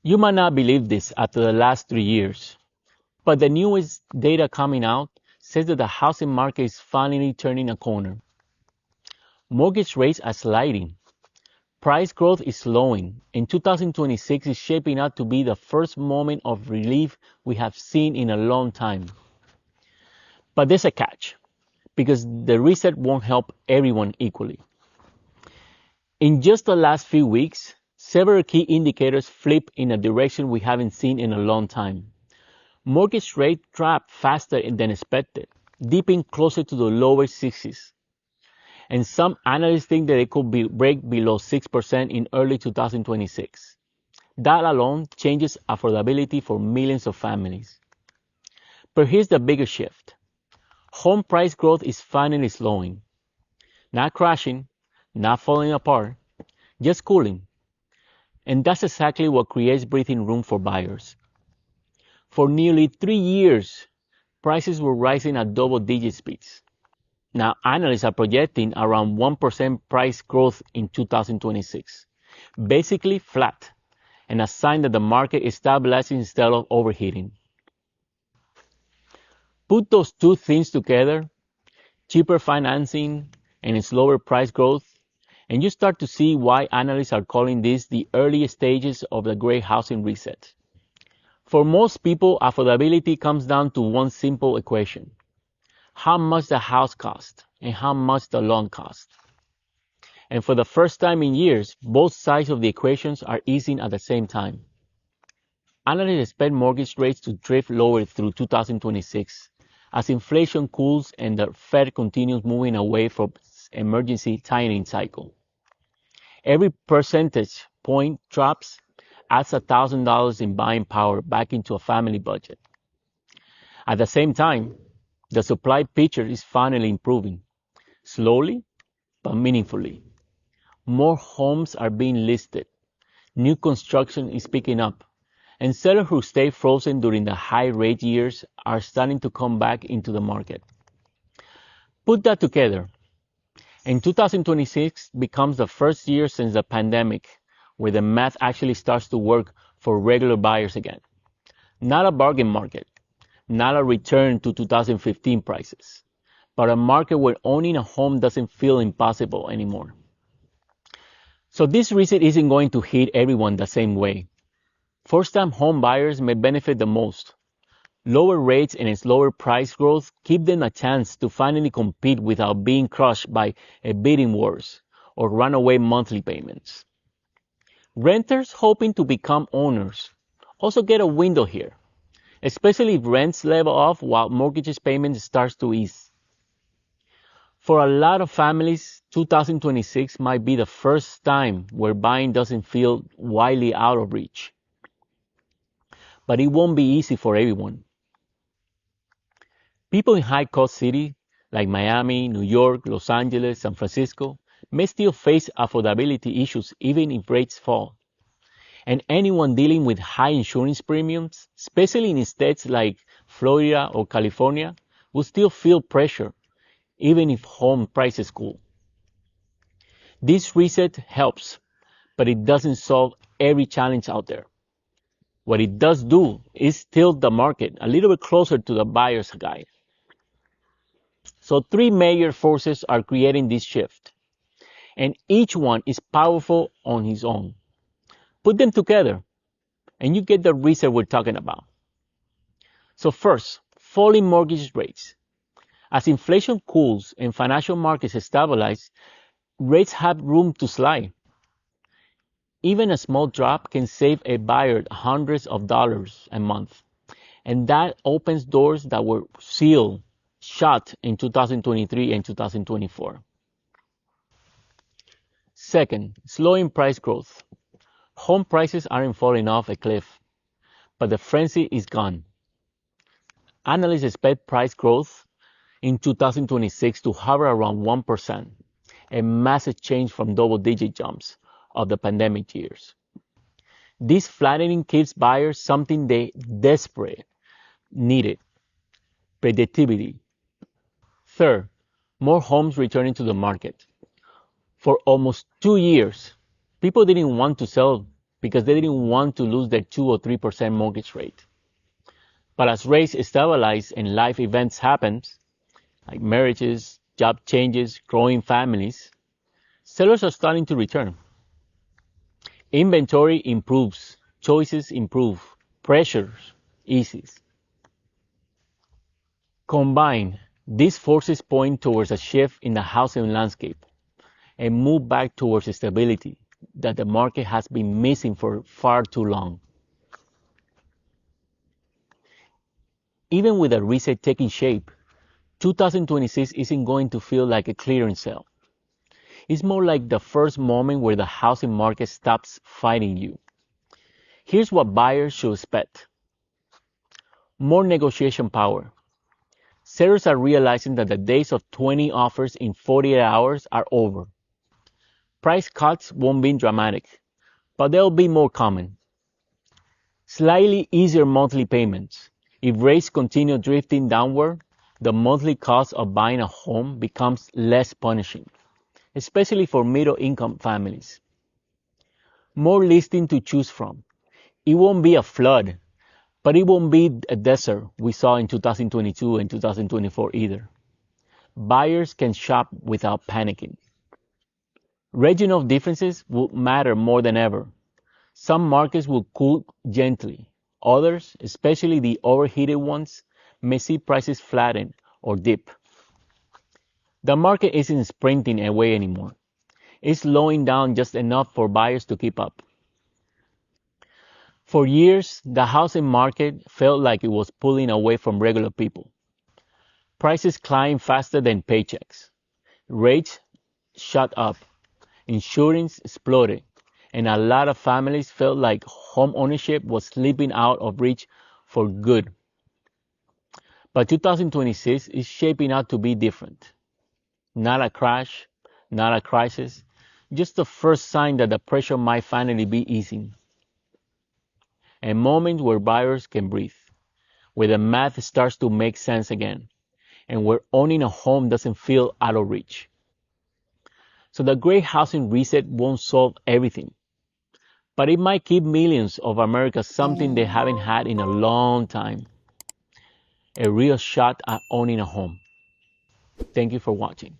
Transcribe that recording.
You might not believe this after the last 3 years, but the newest data coming out says that the housing market is finally turning a corner. Mortgage rates are sliding, price growth is slowing, and 2026 is shaping up to be the first moment of relief we have seen in a long time. But there's a catch, because the reset won't help everyone equally. In just the last few weeks, several key indicators flipped in a direction we haven't seen in a long time. Mortgage rate dropped faster than expected, dipping closer to the lower 60s. And some analysts think that it could break below 6% in early 2026. That alone changes affordability for millions of families. But here's the bigger shift. Home price growth is finally slowing. Not crashing, not falling apart, just cooling. And that's exactly what creates breathing room for buyers. For nearly 3 years, prices were rising at double-digit speeds. Now, analysts are projecting around 1% price growth in 2026, basically flat, and a sign that the market is stabilizing instead of overheating. Put those two things together, cheaper financing and slower price growth, and you start to see why analysts are calling this the early stages of the great housing reset. For most people, affordability comes down to one simple equation. How much the house cost and how much the loan cost. And for the first time in years, both sides of the equations are easing at the same time. Analysts expect mortgage rates to drift lower through 2026 as inflation cools and the Fed continues moving away from its emergency tightening cycle. Every percentage point drops adds $1,000 in buying power back into a family budget. At the same time, the supply picture is finally improving, slowly but meaningfully. More homes are being listed, new construction is picking up, and sellers who stayed frozen during the high rate years are starting to come back into the market. Put that together, and 2026 becomes the first year since the pandemic where the math actually starts to work for regular buyers again. Not a bargain market, not a return to 2015 prices, but a market where owning a home doesn't feel impossible anymore. So this reset isn't going to hit everyone the same way. First-time home buyers may benefit the most. Lower rates and slower price growth give them a chance to finally compete without being crushed by a bidding wars or runaway monthly payments. Renters hoping to become owners also get a window here, especially if rents level off while mortgage payments starts to ease. For a lot of families, 2026 might be the first time where buying doesn't feel wildly out of reach. But it won't be easy for everyone. People in high-cost cities like Miami, New York, Los Angeles, San Francisco may still face affordability issues even if rates fall. And anyone dealing with high insurance premiums, especially in states like Florida or California, will still feel pressure even if home prices cool. This reset helps, but it doesn't solve every challenge out there. What it does do is tilt the market a little bit closer to the buyer's guide. So three major forces are creating this shift, and each one is powerful on its own. Put them together, and you get the reset we're talking about. So first, falling mortgage rates. As inflation cools and financial markets stabilize, rates have room to slide. Even a small drop can save a buyer hundreds of dollars a month, and that opens doors that were sealed shut in 2023 and 2024. Second, slowing price growth. Home prices aren't falling off a cliff, but the frenzy is gone. Analysts expect price growth in 2026 to hover around 1%, a massive change from double-digit jumps of the pandemic years. This flattening gives buyers something they desperately needed: predictability. Third, more homes returning to the market. For almost 2 years, people didn't want to sell because they didn't want to lose their 2 or 3% mortgage rate. But as rates stabilize and life events happen, like marriages, job changes, growing families, sellers are starting to return. Inventory improves, choices improve, pressures eases. Combined, these forces point towards a shift in the housing landscape and move back towards stability that the market has been missing for far too long. Even with a reset taking shape, 2026 isn't going to feel like a clearance sale. It's more like the first moment where the housing market stops fighting you. Here's what buyers should expect: more negotiation power. Sellers are realizing that the days of 20 offers in 48 hours are over. Price cuts won't be dramatic, but they'll be more common. Slightly easier monthly payments. If rates continue drifting downward, the monthly cost of buying a home becomes less punishing, especially for middle-income families. More listings to choose from. It won't be a flood, but it won't be a desert we saw in 2022 and 2024 either. Buyers can shop without panicking. Regional differences will matter more than ever. Some markets will cool gently. Others, especially the overheated ones, may see prices flatten or dip. The market isn't sprinting away anymore. It's slowing down just enough for buyers to keep up. For years, the housing market felt like it was pulling away from regular people. Prices climbed faster than paychecks. Rates shot up. Insurance exploded. And a lot of families felt like home ownership was slipping out of reach for good. But 2026 is shaping out to be different. Not a crash, not a crisis, just the first sign that the pressure might finally be easing. A moment where buyers can breathe, where the math starts to make sense again, and where owning a home doesn't feel out of reach. So the great housing reset won't solve everything, but it might give millions of Americans something they haven't had in a long time: a real shot at owning a home. Thank you for watching.